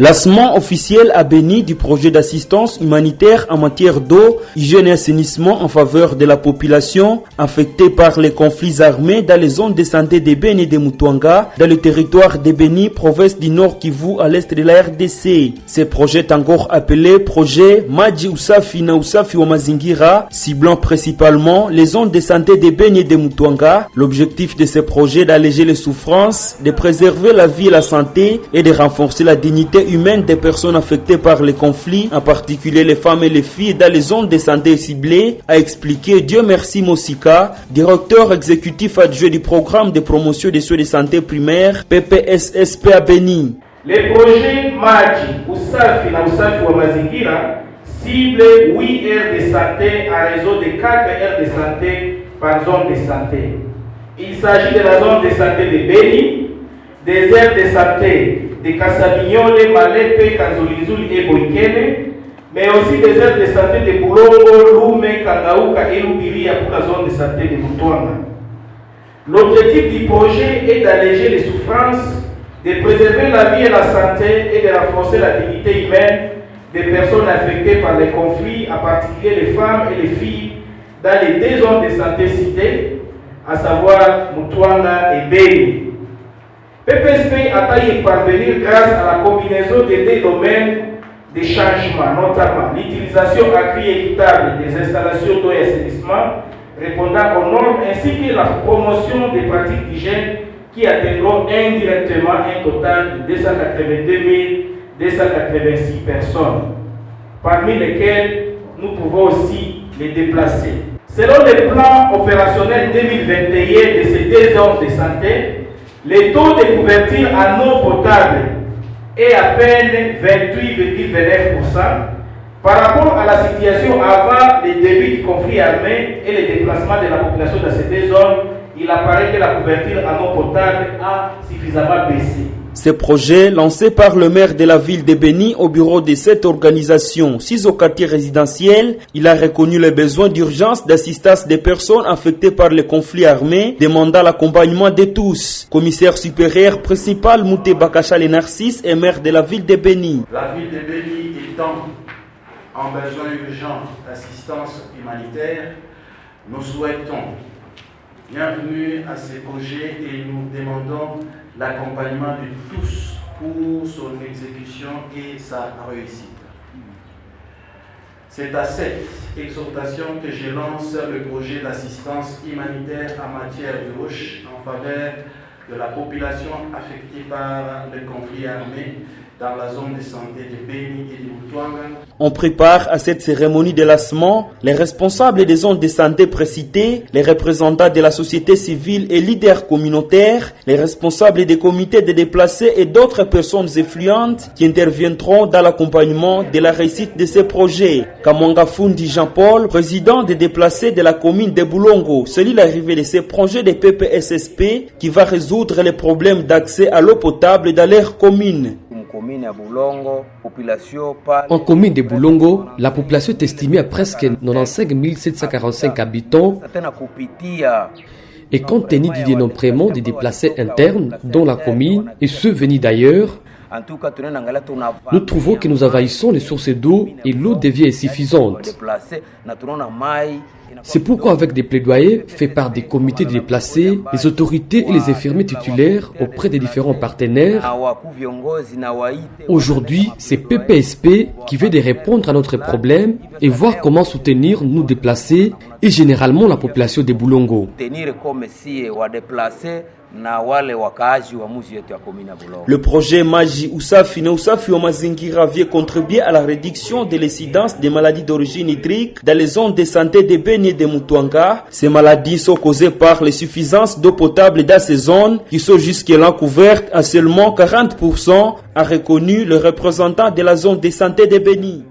Lancement officiel à Béni du projet d'assistance humanitaire en matière d'eau, hygiène et assainissement en faveur de la population affectée par les conflits armés dans les zones de santé de Béni et de Mutuanga, dans le territoire de Béni, province du Nord Kivu à l'est de la RDC. Ce projet est encore appelé projet Maji Usafi na Usafi wa Mazingira, ciblant principalement les zones de santé de Béni et de Mutuanga. L'objectif de ce projet est d'alléger les souffrances, de préserver la vie et la santé et de renforcer la dignité humaine des personnes affectées par les conflits, en particulier les femmes et les filles dans les zones de santé ciblées, a expliqué Dieu merci Mosika, directeur exécutif adjoint du programme de promotion des soins de santé primaire PPSSP à Béni. Les projets Maji, Usafi na Usafi wa Mazingira cible 8 aires de santé à réseau de 4 aires de santé par zone de santé. Il s'agit de la zone de santé de Béni, des aires de santé de Kasabignole, Malepe, Kanzolizuli et Boikene, mais aussi des aires de santé de Boulongo, Lume, Kangaouka et Lubiria pour la zone de santé de Mutuanga. L'objectif du projet est d'alléger les souffrances, de préserver la vie et la santé et de renforcer la dignité humaine des personnes affectées par les conflits, en particulier les femmes et les filles, dans les 2 zones de santé citées, à savoir Mutuanga et Béni. PPSP a taillé parvenir grâce à la combinaison des 2 domaines de changement, notamment l'utilisation accrue et équitable des installations d'eau et assainissement répondant aux normes, ainsi que la promotion des pratiques d'hygiène qui atteindront indirectement un total de 282 286 personnes, parmi lesquelles nous pouvons aussi les déplacer. Selon le plan opérationnel 2021 de ces 2 zones de santé, le taux de couverture en eau potable est à peine 28,29%. Par rapport à la situation avant le début du conflit armé et le déplacement de la population dans ces 2 zones, il apparaît que la couverture en eau potable a suffisamment baissé. Ce projet, lancé par le maire de la ville de Béni au bureau de cette organisation, 6 au quartier résidentiel, il a reconnu les besoins d'urgence d'assistance des personnes affectées par les conflits armés, demandant l'accompagnement de tous. Commissaire supérieur principal Mouté Bakachale Narcisse est maire de la ville de Béni. La ville de Béni étant en besoin urgent d'assistance humanitaire, nous souhaitons bienvenue à ces projets et nous demandons l'accompagnement de tous pour son exécution et sa réussite. C'est à cette exhortation que je lance le projet d'assistance humanitaire en matière de roche en faveur de la population affectée par le conflit armé dans la zone de santé de Béni et de Mutuanga. On prépare à cette cérémonie de lancement les responsables des zones de santé précitées, les représentants de la société civile et leaders communautaires, les responsables des comités de déplacés et d'autres personnes influentes qui interviendront dans l'accompagnement de la réussite de ces projets. Kamwanga Fundi Jean-Paul, président des déplacés de la commune de Boulongo, celui l'arrivée de ces projets de PPSSP qui va résoudre les problèmes d'accès à l'eau potable dans leur commune. En commune de Boulongo, la population est estimée à presque 95 745 habitants et compte tenu du dénombrement des déplacés internes dans la commune et ceux venus d'ailleurs, nous trouvons que nous envahissons les sources d'eau et l'eau devient insuffisante. C'est pourquoi avec des plaidoyers faits par des comités de déplacés, les autorités et les infirmiers titulaires auprès des différents partenaires, aujourd'hui c'est PPSP qui veut de répondre à notre problème et voir comment soutenir nous déplacés et généralement la population de Boulongo. Le projet Maji Usafi na Usafi wa Mazingira vient contribuer à la réduction de l'incidence des maladies d'origine hydrique dans les zones de santé de Béni et de Mutuanga. Ces maladies sont causées par l'insuffisance d'eau potable dans ces zones qui sont jusque-là couvertes à seulement 40%, a reconnu le représentant de la zone de santé de Béni.